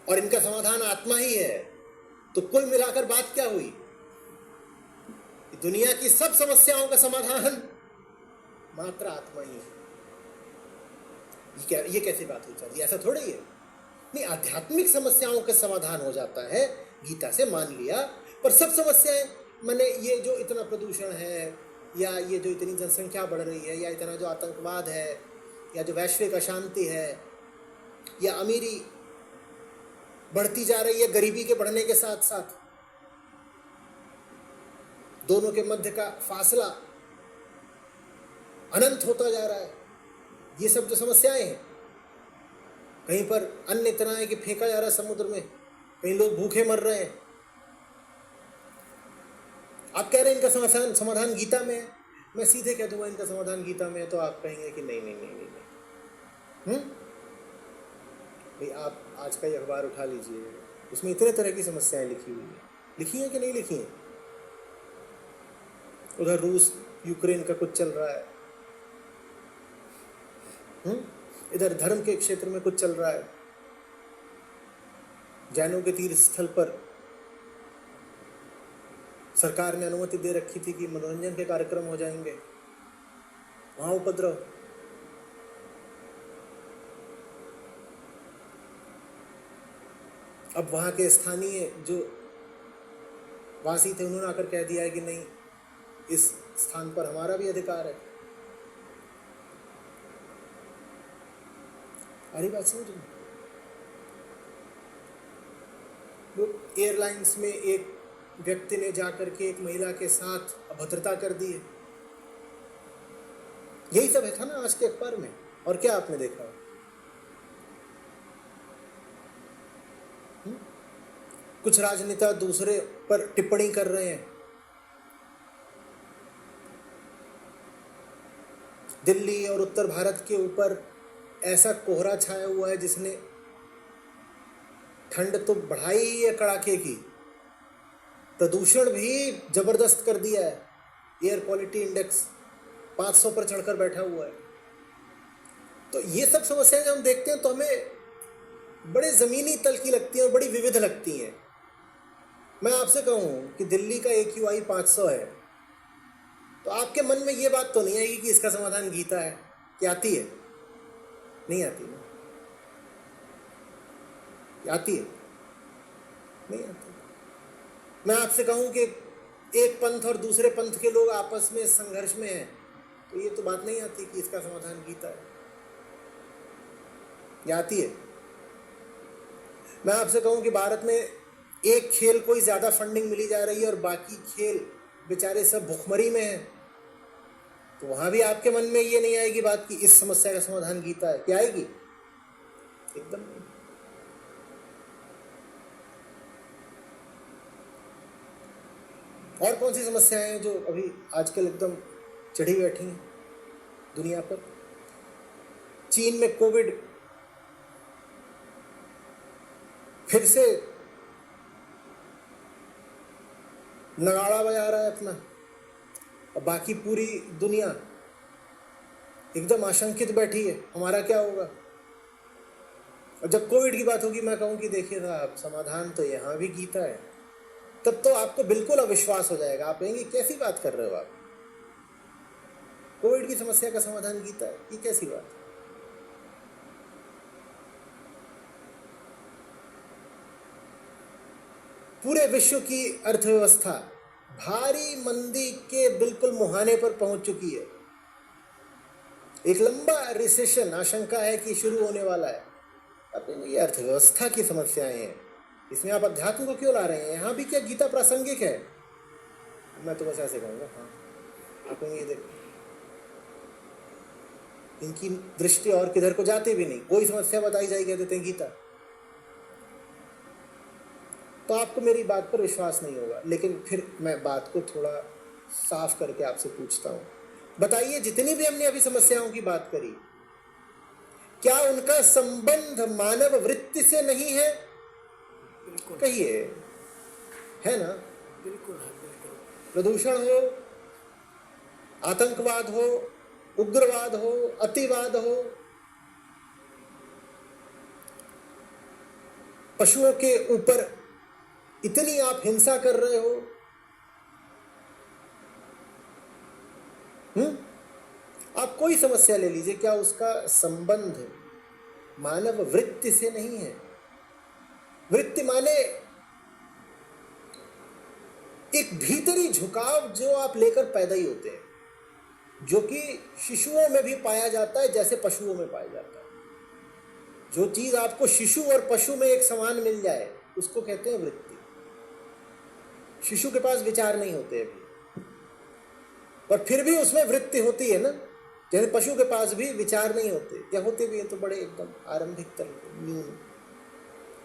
और इनका समाधान आत्मा ही है। तो कुल मिलाकर बात क्या हुई? दुनिया की सब समस्याओं का समाधान मात्र आत्मा ही है। ये कैसी बात हुई सर? ऐसा थोड़ी है। नहीं, आध्यात्मिक समस्याओं का समाधान हो जाता है, गीता से मान लिया। पर सब समस्याएं, मैंने ये जो इतना प्रदूषण है, या ये जो इतनी जनसंख्या बढ़ रही है, या इतना जो आतंकवाद है, या जो वैश्विक अशांति है, या अमीरी बढ़ती जा रही है गरीबी के बढ़ने के साथ साथ, दोनों के मध्य का फासला अनंत होता जा रहा है, ये सब जो समस्याएं हैं, कहीं पर अन्न इतना है कि फेंका जा रहा है समुद्र में, कहीं लोग भूखे मर रहे हैं। आप कह रहे हैं इनका समाधान गीता में है। मैं सीधे कह दूंगा इनका समाधान गीता में है, तो आप कहेंगे कि नहीं नहीं नहीं नहीं, नहीं। भाई आप आज का ही अखबार उठा लीजिए, उसमें इतने तरह की समस्याएं लिखी हुई है। लिखी हैं कि नहीं लिखी हैं? उधर रूस यूक्रेन का कुछ चल रहा है, इधर धर्म के क्षेत्र में कुछ चल रहा है। जैनों के तीर्थ स्थल पर सरकार ने अनुमति दे रखी थी कि मनोरंजन के कार्यक्रम हो जाएंगे, वहां उपद्रव। अब वहां के स्थानीय जो वासी थे, उन्होंने आकर कह दिया है कि नहीं, इस स्थान पर हमारा भी अधिकार है। अरे बात समझ लो, एयरलाइंस में एक व्यक्ति ने जाकर के एक महिला के साथ अभद्रता कर दी है। यही सब है था ना आज के अखबार में। और क्या आपने देखा? कुछ राजनेता दूसरे पर टिप्पणी कर रहे हैं। दिल्ली और उत्तर भारत के ऊपर ऐसा कोहरा छाया हुआ है जिसने ठंड तो बढ़ाई ही है कड़ाके की, प्रदूषण भी जबरदस्त कर दिया है। एयर क्वालिटी इंडेक्स 500 पर चढ़कर बैठा हुआ है। तो ये सब समस्याएं जब हम देखते हैं तो हमें बड़े जमीनी तल की लगती हैं और बड़ी विविध लगती हैं। मैं आपसे कहूं कि दिल्ली का AQI 500 है, तो आपके मन में ये बात तो नहीं आएगी कि इसका समाधान गीता है? क्या आती है? नहीं आती ना? आती है? नहीं आती। मैं आपसे कहूं कि एक पंथ और दूसरे पंथ के लोग आपस में संघर्ष में हैं, तो ये तो बात नहीं आती कि इसका समाधान गीता है। ये आती है? मैं आपसे कहूं कि भारत में एक खेल को ही ज्यादा फंडिंग मिली जा रही है और बाकी खेल बेचारे सब भुखमरी में हैं, तो वहां भी आपके मन में ये नहीं आएगी बात कि इस समस्या का समाधान गीता है? क्या आएगी? एकदम नहीं। और कौन सी समस्याएं हैं जो अभी आजकल एकदम चढ़ी बैठी हैं दुनिया पर? चीन में कोविड फिर से नगाड़ा बजा रहा है अपना, और बाकी पूरी दुनिया एकदम आशंकित बैठी है, हमारा क्या होगा? और जब कोविड की बात होगी, मैं कहूं कि देखिए साहब, समाधान तो यहाँ भी गीता है, तब तो आपको बिल्कुल अविश्वास हो जाएगा। आप कहेंगे कैसी बात कर रहे हो आप? कोविड की समस्या का समाधान गीता है? ये कैसी बात? पूरे विश्व की अर्थव्यवस्था भारी मंदी के बिल्कुल मुहाने पर पहुंच चुकी है। एक लंबा रिसेशन आशंका है कि शुरू होने वाला है। अब ये अर्थव्यवस्था की समस्याएं हैं, इसमें आप अध्यात्म को क्यों ला रहे हैं? यहाँ भी क्या गीता प्रासंगिक है? मैं तो बस ऐसे कहूँगा, हाँ आप ये देखो, इनकी दृष्टि और किधर को जाती भी नहीं। कोई समस्या बताई जाएगी, कह देते हैं गीता, तो आपको मेरी बात पर विश्वास नहीं होगा। लेकिन फिर मैं बात को थोड़ा साफ करके आपसे पूछता हूँ, बताइए जितनी भी हमने अभी समस्याओं की बात करी, क्या उनका संबंध मानव वृत्ति से नहीं है? बिल्कुल कहिए, है ना? बिल्कुल है, बिल्कुल। प्रदूषण हो, आतंकवाद हो, उग्रवाद हो, अतिवाद हो, पशुओं के ऊपर इतनी आप हिंसा कर रहे हो। आप कोई समस्या ले लीजिए, क्या उसका संबंध मानव वृत्ति से नहीं है? वृत्ति माने एक भीतरी झुकाव जो आप लेकर पैदा ही होते हैं, जो कि शिशुओं में भी पाया जाता है जैसे पशुओं में पाया जाता है। जो चीज आपको शिशु और पशु में एक समान मिल जाए उसको कहते हैं वृत्ति। शिशु के पास विचार नहीं होते अभी, पर फिर भी उसमें वृत्ति होती है ना। जैसे पशु के पास भी विचार नहीं होते, या होते भी है तो बड़े एकदम आरंभिक तल न्यून,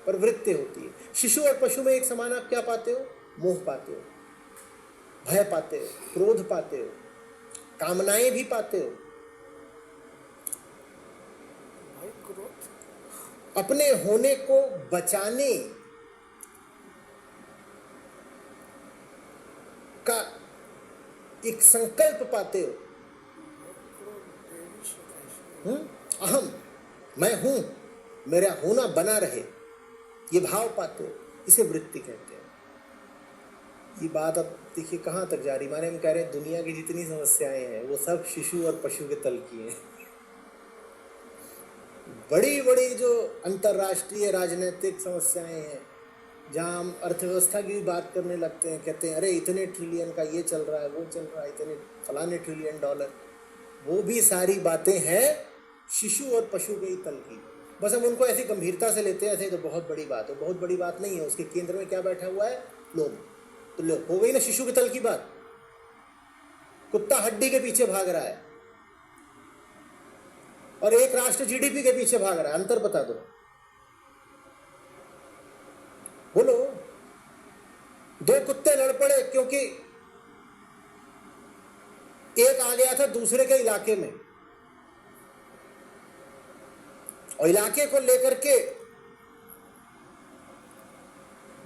पर वृत्ति होती है। शिशु और पशु में एक समान आप क्या पाते हो? मोह पाते हो, भय पाते हो, क्रोध पाते हो, कामनाएं भी पाते हो। अपने होने को बचाने का एक संकल्प पाते हो। अहम, मैं हूं, मेरा होना बना रहे, ये भाव पाते हो। इसे वृत्ति कहते हैं। ये बात अब देखिए कहाँ तक जा रही। माने हम कह रहे हैं दुनिया की जितनी समस्याएं हैं वो सब शिशु और पशु के तल की हैं। बड़ी बड़ी जो अंतर्राष्ट्रीय राजनीतिक समस्याएं हैं, जहाँ हम अर्थव्यवस्था की भी बात करने लगते हैं, कहते हैं अरे इतने ट्रिलियन का ये चल रहा है, वो चल रहा है, इतने फलाने ट्रिलियन डॉलर, वो भी सारी बातें हैं शिशु और पशु के ही तल की। बस हम उनको ऐसी गंभीरता से लेते हैं ऐसे तो बहुत बड़ी बात है। बहुत बड़ी बात नहीं है। उसके केंद्र में क्या बैठा हुआ है? लोभ। तो लोभ हो गई ना शिशु के तल की बात। कुत्ता हड्डी के पीछे भाग रहा है और एक राष्ट्र जीडीपी के पीछे भाग रहा है। अंतर बता दो, बोलो। दो कुत्ते लड़ पड़े क्योंकि एक आ गया था दूसरे के इलाके में, और इलाके को लेकर के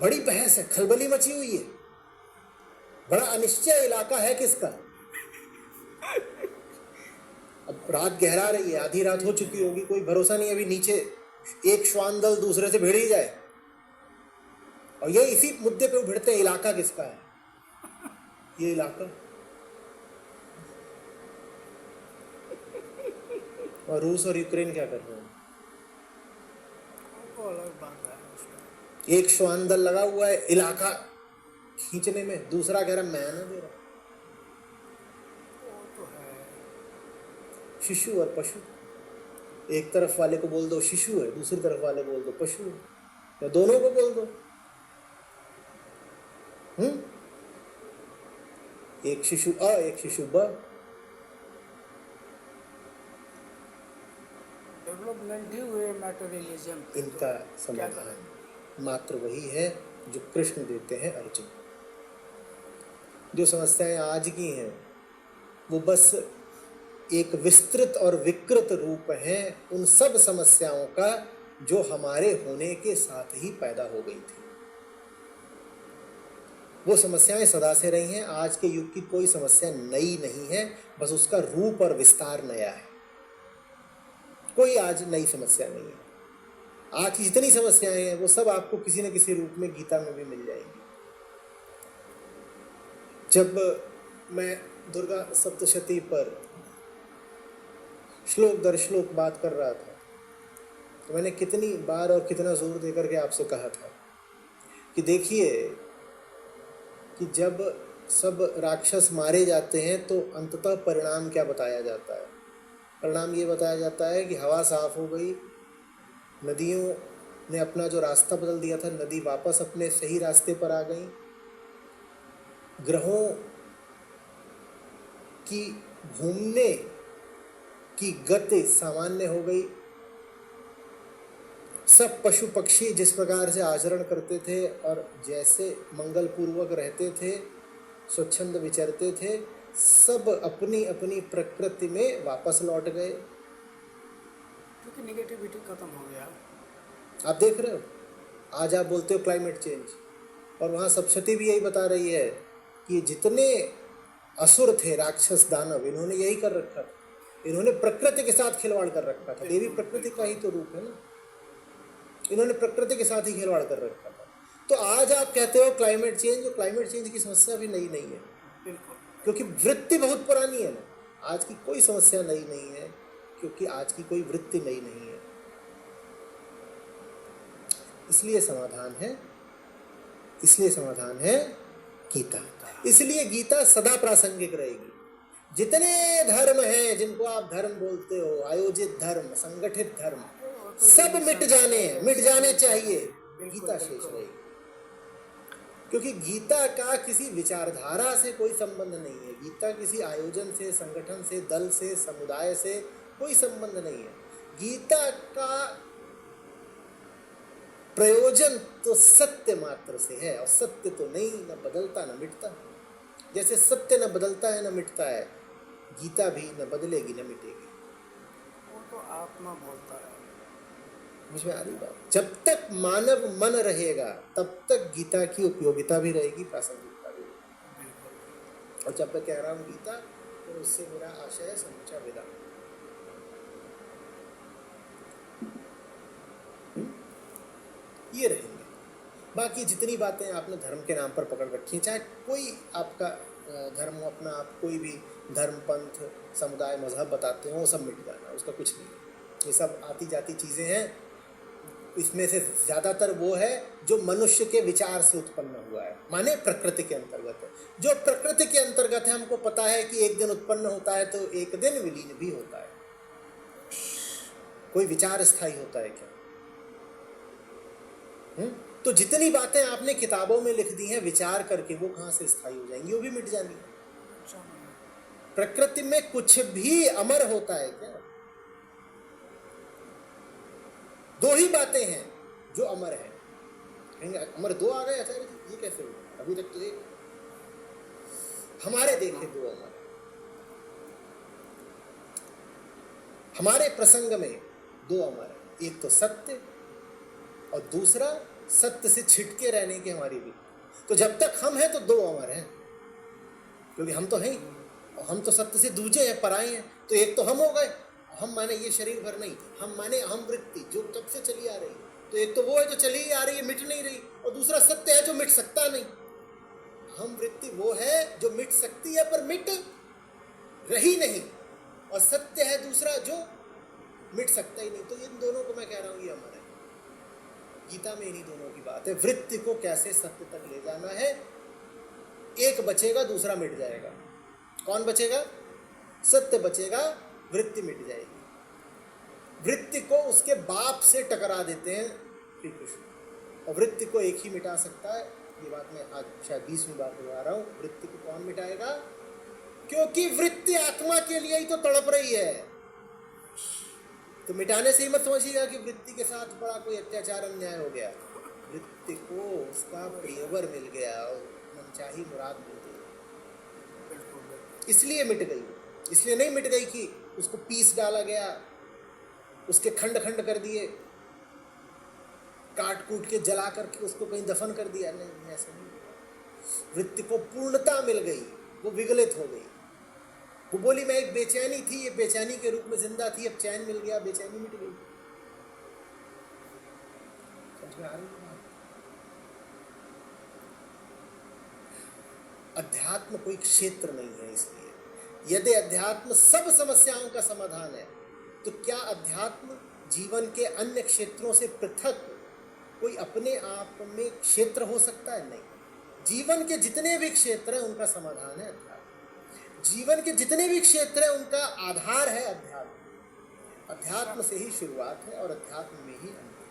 बड़ी बहस है, खलबली मची हुई है। बड़ा अनिश्चय इलाका है किसका। अब रात गहरा रही है, आधी रात हो चुकी होगी, कोई भरोसा नहीं। अभी नीचे एक श्वान दल दूसरे से भिड़ ही जाए, और ये इसी मुद्दे पे भिड़ते हैं, इलाका किसका है। ये इलाका, और रूस और यूक्रेन क्या कर रहे हैं? अलग बात है। एक श्वान दल लगा हुआ है इलाका खींचने में, दूसरा कह रहा मैं ना दे रहा। तो है शिशु और पशु। एक तरफ वाले को बोल दो शिशु है, दूसरी तरफ वाले बोल दो पशु है, या दोनों को बोल दो। एक शिशु अ, एक शिशु ब। डेवलपमेंट ही हुए मटेरियलिज्म। इनका समाधान मात्र वही है जो कृष्ण देते हैं अर्जुन। जो समस्याएं आज की हैं वो बस एक विस्तृत और विकृत रूप हैं उन सब समस्याओं का जो हमारे होने के साथ ही पैदा हो गई थी। वो समस्याएं सदा से रही हैं। आज के युग की कोई समस्या नई नहीं है, बस उसका रूप और विस्तार नया है। कोई आज नई समस्या नहीं है। आज की जितनी समस्याएं हैं वो सब आपको किसी न किसी रूप में गीता में भी मिल जाएंगी। जब मैं दुर्गा सप्तशती पर श्लोक दर श्लोक बात कर रहा था तो मैंने कितनी बार और कितना जोर देकर के आपसे कहा था कि देखिए कि जब सब राक्षस मारे जाते हैं तो अंततः परिणाम क्या बताया जाता है। परिणाम ये बताया जाता है कि हवा साफ हो गई, नदियों ने अपना जो रास्ता बदल दिया था, नदी वापस अपने सही रास्ते पर आ गई, ग्रहों की घूमने की गति सामान्य हो गई, सब पशु पक्षी जिस प्रकार से आचरण करते थे और जैसे मंगल पूर्वक रहते थे, स्वच्छंद विचरते थे, सब अपनी अपनी प्रकृति में वापस लौट गए, क्योंकि नेगेटिविटी खत्म हो गया। आप देख रहे हो, आज आप बोलते हो क्लाइमेट चेंज, और वहाँ सप्तशती भी यही बता रही है कि जितने असुर थे, राक्षस दानव, इन्होंने यही कर रखा था, इन्होंने प्रकृति के साथ खिलवाड़ कर रखा था। देवी प्रकृति का ही तो रूप है ना। इन्होंने प्रकृति के साथ ही खिलवाड़ कर रखा था। तो आज आप कहते हो क्लाइमेट चेंज, क्लाइमेट चेंज की समस्या भी नई नहीं है, बिल्कुल क्योंकि वृत्ति बहुत पुरानी है ना। आज की कोई समस्या नई नहीं है, क्योंकि आज की कोई वृत्ति नई नहीं है। इसलिए समाधान है गीता। इसलिए गीता सदा प्रासंगिक रहेगी। जितने धर्म हैं जिनको आप धर्म बोलते हो, आयोजित धर्म, संगठित धर्म, सब मिट जाने चाहिए, गीता शेष रहेगी। क्योंकि गीता का किसी विचारधारा से कोई संबंध नहीं है। गीता किसी आयोजन से, संगठन से, दल से, समुदाय से कोई संबंध नहीं है। गीता का प्रयोजन तो सत्य मात्र से है, और सत्य तो नहीं, न बदलता न मिटता। जैसे सत्य न बदलता है न मिटता है, गीता भी न बदलेगी न मिटेगी। वो तो आत्मा बोलता है। मुझ में आ रही बात? जब तक मानव मन रहेगा तब तक गीता की उपयोगिता भी रहेगी, प्रासंगिकता भी रहेगी। और जब मैं कह रहा हूँ गीता, तो उससे मेरा आशय है समूचा वेदांत। ये रहेंगे। बाकी जितनी बातें आपने धर्म के नाम पर पकड़ रखी, चाहे कोई आपका धर्म हो, अपना आप कोई भी धर्म, पंथ, समुदाय, मजहब बताते हो, वो सब मिट जाना, उसका कुछ नहीं। ये सब आती जाती चीज़ें हैं। इसमें से ज़्यादातर वो है जो मनुष्य के विचार से उत्पन्न हुआ है, माने प्रकृति के अंतर्गत है। जो प्रकृति के अंतर्गत है, हमको पता है कि एक दिन उत्पन्न होता है तो एक दिन विलीन भी होता है। कोई विचार स्थायी होता है क्या? तो जितनी बातें आपने किताबों में लिख दी हैं विचार करके, वो कहाँ से स्थायी हो जाएंगी? वो भी मिट जानी है। प्रकृति में कुछ भी अमर होता है क्या? दो ही बातें हैं जो अमर है। कहेंगे अमर दो आ गए आचार्य जी, ये कैसे हुआ? अभी तक तो एक हमारे देखे दो अमर। हमारे प्रसंग में दो अमर है, एक तो सत्य और दूसरा सत्य से छिटके रहने की हमारी भी। तो जब तक हम हैं तो दो अमर हैं, क्योंकि हम तो हैं, और हम तो सत्य से दूजे हैं, पराए हैं। तो एक तो हम हो गए, हम माने ये शरीर भर नहीं, हम माने अहम वृत्ति जो तब से चली आ रही है। तो एक तो वो है जो चली आ रही है, मिट नहीं रही, और दूसरा सत्य है जो मिट सकता नहीं। अहम वृत्ति वो है जो मिट सकती है पर मिट रही नहीं, और सत्य है दूसरा जो मिट सकता ही नहीं। तो इन दोनों को मैं कह रहा हूँ ये अमर है। गीता में इन्हीं दोनों की बात है। वृत्ति को कैसे सत्य तक ले जाना है। एक बचेगा, दूसरा मिट जाएगा। कौन बचेगा? सत्य बचेगा, वृत्ति मिट जाएगी। वृत्ति को उसके बाप से टकरा देते हैं श्री कृष्ण, और वृत्ति को एक ही मिटा सकता है। ये बात मैं आज शायद 20वीं बार दोहरा रहा हूँ। वृत्ति को कौन मिटाएगा? क्योंकि वृत्ति आत्मा के लिए ही तो तड़प रही है। तो मिटाने से ही मत समझिएगा कि वृत्ति के साथ बड़ा कोई अत्याचार, अन्याय हो गया। वृत्ति को उसका प्रियवर मिल गया और मनचाही मुराद मिल गई, इसलिए मिट गई। इसलिए नहीं मिट गई कि उसको पीस डाला गया, उसके खंड खंड कर दिए, काट कूट के जला करके उसको कहीं दफन कर दिया। नहीं, ऐसा नहीं। वृत्ति को पूर्णता मिल गई, वो विगलित हो गई। वो बोली मैं एक बेचैनी थी, ये बेचैनी के रूप में जिंदा थी, अब चैन मिल गया, बेचैनी मिट गई। समझ में आ रही है? अध्यात्म कोई क्षेत्र नहीं है। इसलिए यदि अध्यात्म सब समस्याओं का समाधान है, तो क्या अध्यात्म जीवन के अन्य क्षेत्रों से पृथक कोई अपने आप में क्षेत्र हो सकता है? नहीं। जीवन के जितने भी क्षेत्र हैं उनका समाधान है अध्यात्म। जीवन के जितने भी क्षेत्र हैं उनका आधार है अध्यात्म। अध्यात्म से ही शुरुआत है और अध्यात्म में ही अंत है।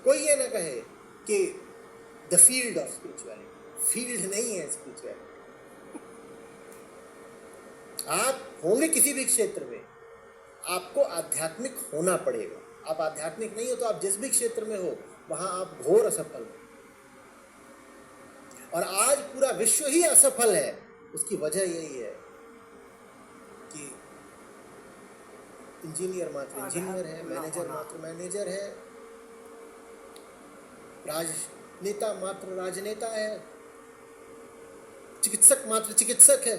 कोई ये ना कहे कि the field of spirituality, field नहीं है स्पिरिचुअलिटी। आप होंगे किसी भी क्षेत्र में, आपको आध्यात्मिक होना पड़ेगा। आप आध्यात्मिक नहीं हो तो आप जिस भी क्षेत्र में हो वहां आप घोर असफल हो। और आज पूरा विश्व ही असफल है। उसकी वजह यही है कि इंजीनियर मात्र इंजीनियर है, मैनेजर मात्र मैनेजर है, राजनेता मात्र राजनेता है, चिकित्सक मात्र चिकित्सक है।